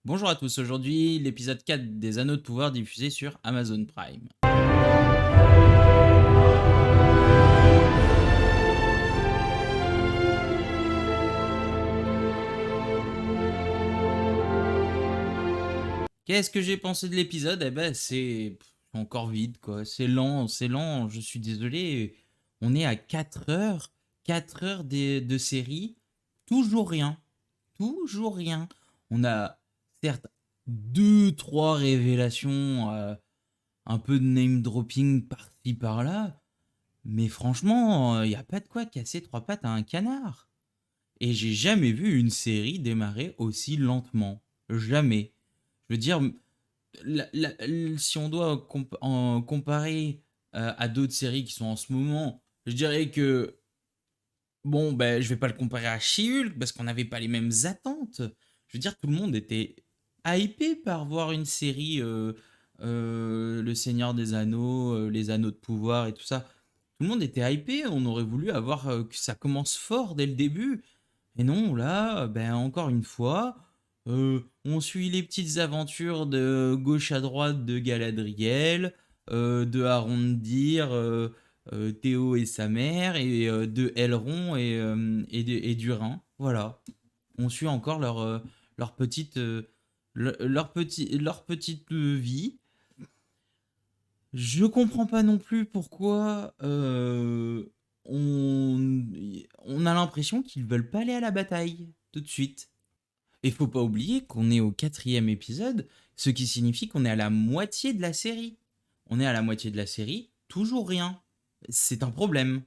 Bonjour à tous, aujourd'hui l'épisode 4 des Anneaux de pouvoir diffusé sur Amazon Prime. Qu'est-ce que j'ai pensé de l'épisode? Eh ben c'est encore vide quoi, c'est lent, je suis désolé. On est à 4 heures, 4 heures de série, toujours rien, toujours rien. On a certes deux, trois révélations, un peu de name dropping par-ci par-là, mais franchement, il n'y a pas de quoi casser trois pattes à un canard. Et j'ai jamais vu une série démarrer aussi lentement. Jamais. Je veux dire, si on doit en comparer à d'autres séries qui sont en ce moment, je dirais que, bon, ben, je vais pas le comparer à She-Hulk parce qu'on n'avait pas les mêmes attentes. Je veux dire, tout le monde était hypé par voir une série Le Seigneur des Anneaux, les Anneaux de pouvoir et tout ça. Tout le monde était hypé, on aurait voulu avoir que ça commence fort dès le début. Et non, là, ben, encore une fois, on suit les petites aventures de gauche à droite de Galadriel, de Arondir, Théo et sa mère, et de Elrond et d'Urin. Voilà. On suit encore leur petite, leur petite vie. Je comprends pas non plus pourquoi on a l'impression qu'ils veulent pas aller à la bataille tout de suite. Et faut pas oublier qu'on est au quatrième épisode, ce qui signifie qu'on est à la moitié de la série. On est à la moitié de la série, toujours rien. C'est un problème.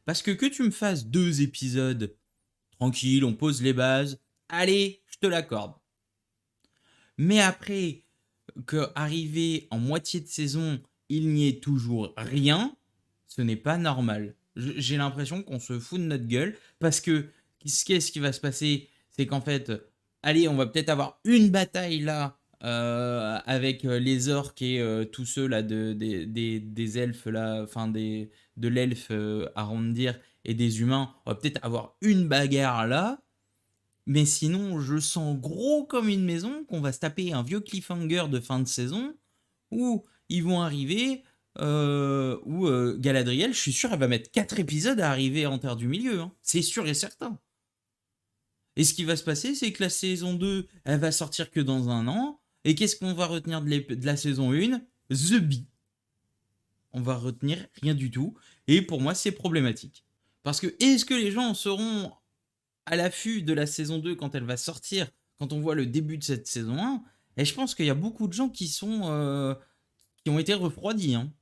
Parce que tu me fasses deux épisodes, tranquille, on pose les bases, allez, je te l'accorde. Mais après, que arrivé en moitié de saison, il n'y ait toujours rien, ce n'est pas normal. J'ai l'impression qu'on se fout de notre gueule parce que qu'est-ce qui va se passer? C'est qu'en fait, allez, on va peut-être avoir une bataille là avec les orques et tous ceux là des elfes là, enfin de l'elfe Arondir et des humains. On va peut-être avoir une bagarre là, mais sinon, je sens gros comme une maison qu'on va se taper un vieux cliffhanger de fin de saison où ils vont arriver, où Galadriel, je suis sûr, elle va mettre 4 épisodes à arriver en Terre du Milieu. Hein. C'est sûr et certain. Et ce qui va se passer, c'est que la saison 2, elle va sortir que dans un an. Et qu'est-ce qu'on va retenir de la saison 1? The Bee. On va retenir rien du tout. Et pour moi, c'est problématique. Parce que est-ce que les gens seront à l'affût de la saison 2 quand elle va sortir, quand on voit le début de cette saison 1, et je pense qu'il y a beaucoup de gens qui ont été refroidis. Hein.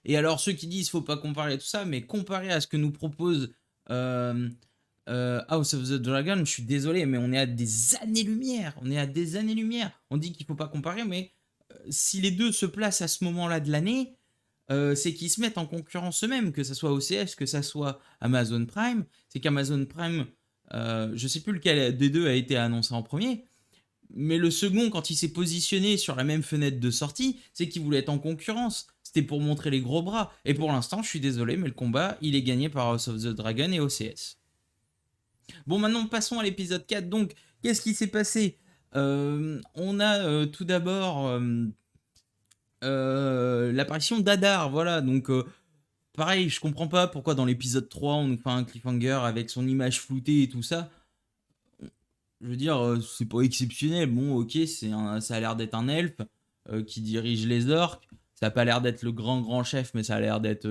Et alors ceux qui disent faut pas comparer tout ça, mais comparer à ce que nous propose euh, House of the Dragon, je suis désolé, mais on est à des années-lumière. On est à des années-lumière. On dit qu'il faut pas comparer, mais si les deux se placent à ce moment-là de l'année, c'est qu'ils se mettent en concurrence eux-mêmes, que ce soit OCS, que ce soit Amazon Prime. C'est qu'Amazon Prime, je sais plus lequel des deux a été annoncé en premier, mais le second, quand il s'est positionné sur la même fenêtre de sortie, c'est qu'il voulait être en concurrence. C'était pour montrer les gros bras. Et pour l'instant, je suis désolé, mais le combat, il est gagné par House of the Dragon et OCS. Bon, maintenant, passons à l'épisode 4. Donc, qu'est-ce qui s'est passé? On a tout d'abord l'apparition d'Adar, voilà. Donc, pareil, je comprends pas pourquoi dans l'épisode 3, on nous fait un cliffhanger avec son image floutée et tout ça. Je veux dire, c'est pas exceptionnel. Bon, ok, ça a l'air d'être un elfe qui dirige les orques. Ça a pas l'air d'être le grand chef, mais ça a l'air d'être,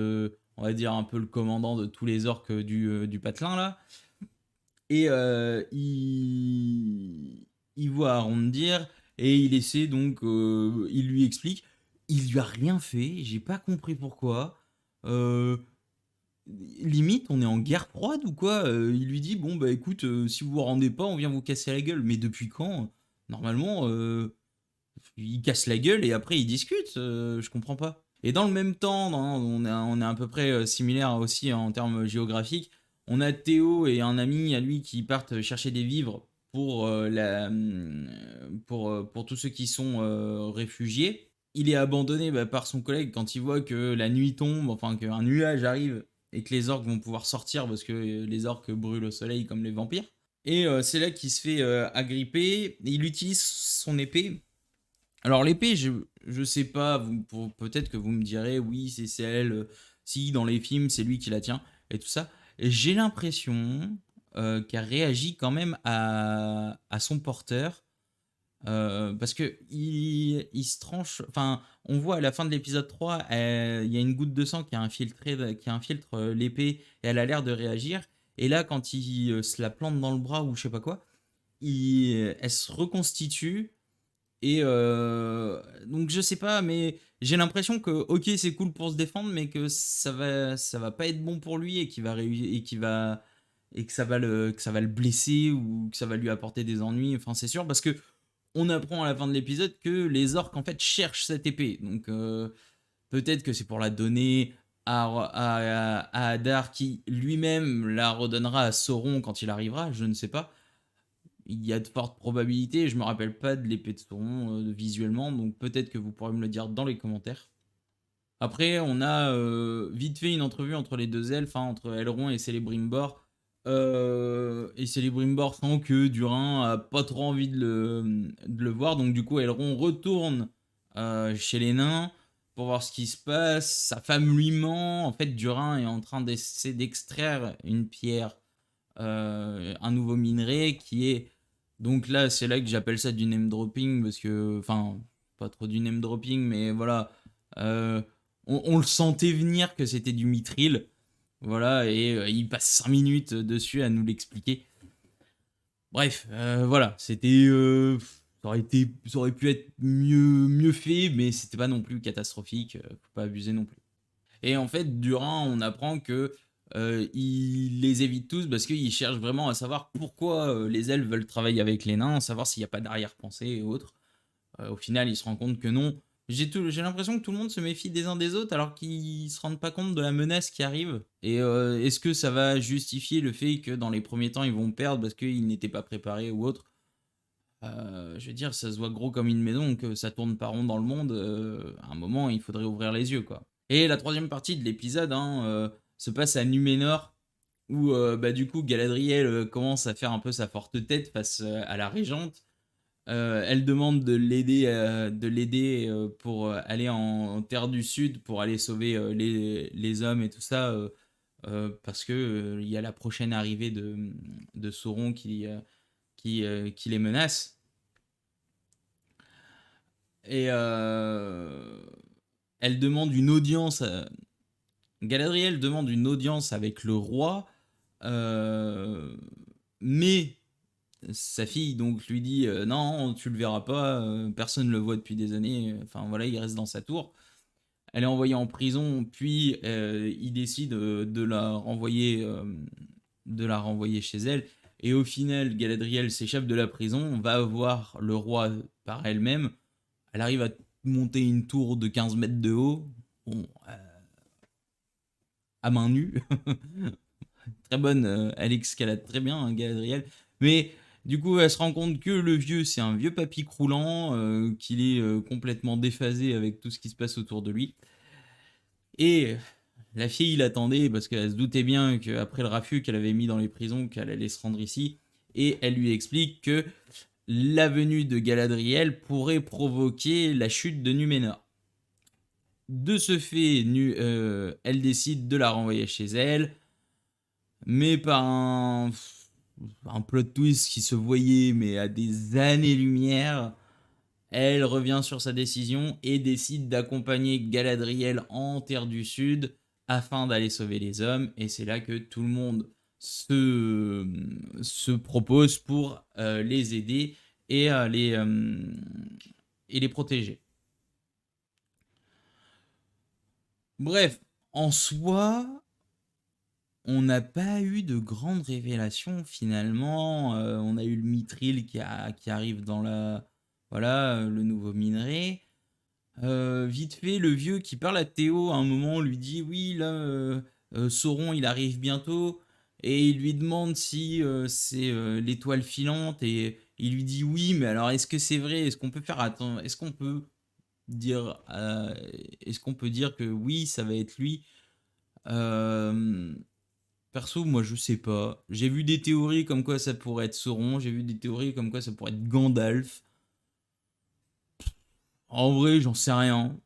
on va dire, un peu le commandant de tous les orques du patelin là. Et il voit Arondir et il essaie donc, il lui explique. Il lui a rien fait, j'ai pas compris pourquoi. Euh, Limite, on est en guerre froide ou quoi? Il lui dit bon bah écoute, si vous vous rendez pas, on vient vous casser la gueule. Mais depuis quand? Normalement, il casse la gueule et après il discute. Je comprends pas. Et dans le même temps, on est à peu près similaire aussi en termes géographiques. On a Théo et un ami à lui qui partent chercher des vivres pour tous ceux qui sont réfugiés. Il est abandonné par son collègue quand il voit que la nuit tombe, enfin qu'un nuage arrive et que les orques vont pouvoir sortir parce que les orques brûlent au soleil comme les vampires. Et c'est là qu'il se fait agripper. Et il utilise son épée. Alors l'épée, je sais pas, peut-être que vous me direz, oui, c'est celle, si dans les films, c'est lui qui la tient, et tout ça. Et j'ai l'impression qu'elle réagit quand même à son porteur, parce que il se tranche, enfin, on voit à la fin de l'épisode 3, il y a une goutte de sang qui infiltre l'épée, et elle a l'air de réagir. Et là, quand il se la plante dans le bras ou je sais pas quoi, elle se reconstitue. Et donc je sais pas, mais j'ai l'impression que ok c'est cool pour se défendre, mais que ça va pas être bon pour lui et qu'il va et que ça va le blesser ou que ça va lui apporter des ennuis. Enfin c'est sûr parce que on apprend à la fin de l'épisode que les orques en fait cherchent cette épée. Donc peut-être que c'est pour la donner à Hadar qui lui-même la redonnera à Sauron quand il arrivera. Je ne sais pas, il y a de fortes probabilités. Je me rappelle pas de l'épée de Sauron visuellement, donc peut-être que vous pourrez me le dire dans les commentaires. Après, on a vite fait une entrevue entre les deux elfes, hein, entre Elrond et Celebrimbor. Et Celebrimbor sent que Durin a pas trop envie de le voir, donc du coup Elrond retourne chez les nains pour voir ce qui se passe. Sa femme lui ment. En fait, Durin est en train d'essayer d'extraire une pierre, un nouveau minerai qui est... Donc là, c'est là que j'appelle ça du name dropping, parce que... Enfin, pas trop du name dropping, mais voilà. Euh, on le sentait venir que c'était du mithril. Voilà, et il passe 5 minutes dessus à nous l'expliquer. Bref, voilà, c'était... ça aurait pu être mieux fait, mais c'était pas non plus catastrophique. Faut pas abuser non plus. Et en fait, Durin, on apprend que il les évite tous parce qu'il cherche vraiment à savoir pourquoi les elfes veulent travailler avec les nains, savoir s'il n'y a pas d'arrière-pensée et autres. Au final, il se rend compte que non. J'ai l'impression que tout le monde se méfie des uns des autres alors qu'ils se rendent pas compte de la menace qui arrive. Et est-ce que ça va justifier le fait que dans les premiers temps ils vont perdre parce qu'ils n'étaient pas préparés ou autre? Je veux dire, ça se voit gros comme une maison, que ça tourne pas rond dans le monde. À un moment, il faudrait ouvrir les yeux, quoi. Et la troisième partie de l'épisode, hein, se passe à Numénor, où bah, du coup Galadriel commence à faire un peu sa forte tête face à la régente. Elle demande de l'aider pour aller en Terre du Sud, pour aller sauver les hommes et tout ça, parce que il y a la prochaine arrivée de Sauron qui les menace. Et elle demande une audience. Galadriel demande une audience avec le roi, euh, mais sa fille donc lui dit non, tu le verras pas, personne le voit depuis des années. Enfin voilà, il reste dans sa tour. Elle est envoyée en prison, puis il décide de la renvoyer chez elle. Et au final, Galadriel s'échappe de la prison, va voir le roi par elle-même. Elle arrive à monter une tour de 15 mètres de haut. Bon, à main nue. Très bonne, elle escalade très bien, hein, Galadriel. Mais du coup, elle se rend compte que le vieux, c'est un vieux papy croulant, qu'il est complètement déphasé avec tout ce qui se passe autour de lui. Et la fille l'attendait parce qu'elle se doutait bien qu'après le raffut qu'elle avait mis dans les prisons, qu'elle allait se rendre ici. Et elle lui explique que la venue de Galadriel pourrait provoquer la chute de Numénor. De ce fait, elle décide de la renvoyer chez elle, mais par un plot twist qui se voyait mais à des années-lumière. Elle revient sur sa décision et décide d'accompagner Galadriel en Terre du Sud afin d'aller sauver les hommes. Et c'est là que tout le monde se propose pour les aider et les protéger. Bref, en soi, on n'a pas eu de grandes révélations finalement. On a eu le mithril qui arrive dans la... Voilà, le nouveau minerai. Vite fait, le vieux qui parle à Théo à un moment lui dit oui, là, Sauron il arrive bientôt. Et il lui demande si c'est l'étoile filante. Et il lui dit oui, mais alors est-ce que c'est vrai? Est-ce qu'on peut faire... Attends, dire, est-ce qu'on peut dire que oui, ça va être lui? Euh, Perso, moi, je sais pas. J'ai vu des théories comme quoi ça pourrait être Sauron. J'ai vu des théories comme quoi ça pourrait être Gandalf. En vrai, j'en sais rien.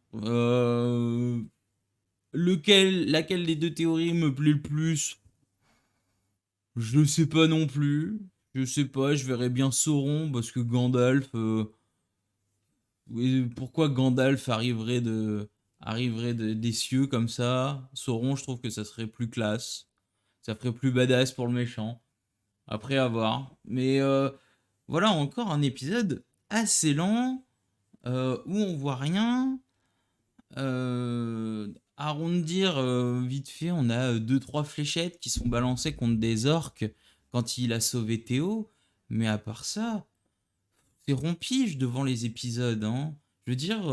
Laquelle des deux théories me plaît le plus? Je sais pas non plus. Je sais pas, je verrais bien Sauron parce que Gandalf. Oui, pourquoi Gandalf des cieux comme ça? Sauron, je trouve que ça serait plus classe. Ça ferait plus badass pour le méchant. Après, à voir. Mais voilà encore un épisode assez lent où on voit rien. Arrondir vite fait, on a deux trois fléchettes qui sont balancées contre des orques quand il a sauvé Théo. Mais à part ça, c'est rompige devant les épisodes, hein. Je veux dire,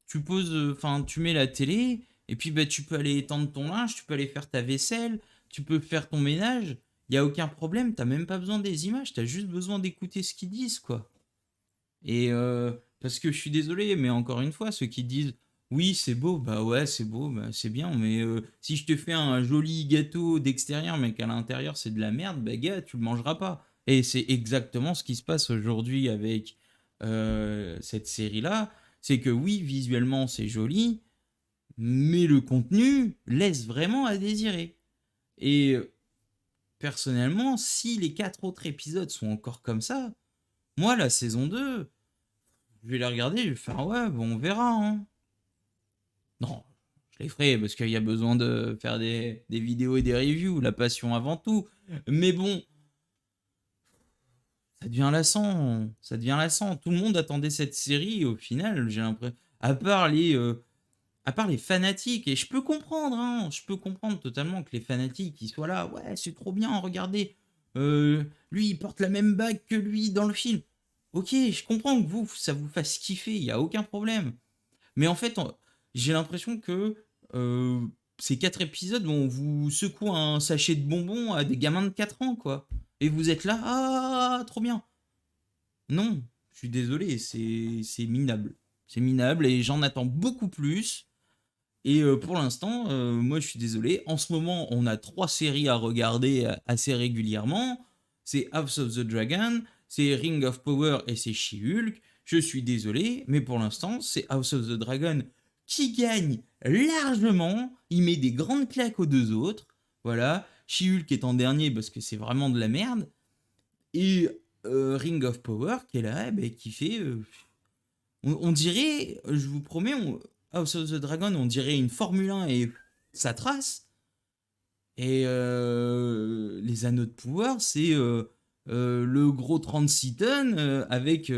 tu poses, enfin, tu mets la télé, et puis bah, tu peux aller étendre ton linge, tu peux aller faire ta vaisselle, tu peux faire ton ménage. Il y a aucun problème, t'as même pas besoin des images, t'as juste besoin d'écouter ce qu'ils disent, quoi. Et parce que je suis désolé, mais encore une fois, ceux qui disent oui, c'est beau, bah ouais, c'est beau, bah c'est bien, mais si je te fais un joli gâteau d'extérieur, mais qu'à l'intérieur c'est de la merde, bah gars, tu le mangeras pas. Et c'est exactement ce qui se passe aujourd'hui avec cette série-là. C'est que oui, visuellement c'est joli, mais le contenu laisse vraiment à désirer. Et personnellement, si les quatre autres épisodes sont encore comme ça, moi, la saison 2 je vais les regarder, je vais faire ouais, bon, on verra, hein. Non, je les ferai parce qu'il y a besoin de faire des vidéos et des reviews, la passion avant tout. Mais bon, ça devient lassant, ça devient lassant. Tout le monde attendait cette série et au final, j'ai l'impression, à part les fanatiques, et je peux comprendre, hein, je peux comprendre totalement que les fanatiques ils soient là, ouais, c'est trop bien, regardez, lui il porte la même bague que lui dans le film. Ok, je comprends que vous, ça vous fasse kiffer, il y a aucun problème. Mais en fait, j'ai l'impression que ces quatre épisodes, on vous secoue un sachet de bonbons à des gamins de 4 ans, quoi. Et vous êtes là, ah, trop bien. Non, je suis désolé, c'est minable. C'est minable et j'en attends beaucoup plus. Et pour l'instant, moi je suis désolé. En ce moment, on a trois séries à regarder assez régulièrement. C'est House of the Dragon, c'est Ring of Power et c'est She-Hulk. Je suis désolé, mais pour l'instant, c'est House of the Dragon qui gagne largement. Il met des grandes claques aux deux autres. Voilà. She-Hulk est en dernier parce que c'est vraiment de la merde. Et Ring of Power qui est là, ben, qui fait on dirait, je vous promets, House of the Dragon, on dirait une Formule 1 et ça trace. Et les anneaux de pouvoir, c'est le gros 36 tonnes avec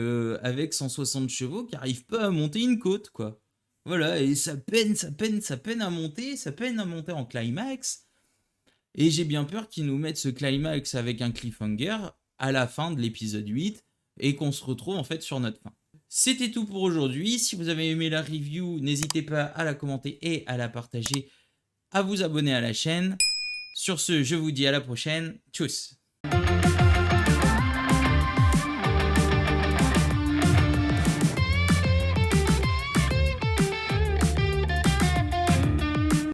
160 chevaux qui arrive pas à monter une côte, quoi. Voilà, et ça peine à monter en climax. Et j'ai bien peur qu'ils nous mettent ce climax avec un cliffhanger à la fin de l'épisode 8 et qu'on se retrouve en fait sur notre fin. C'était tout pour aujourd'hui. Si vous avez aimé la review, n'hésitez pas à la commenter et à la partager, à vous abonner à la chaîne. Sur ce, je vous dis à la prochaine. Tchuss!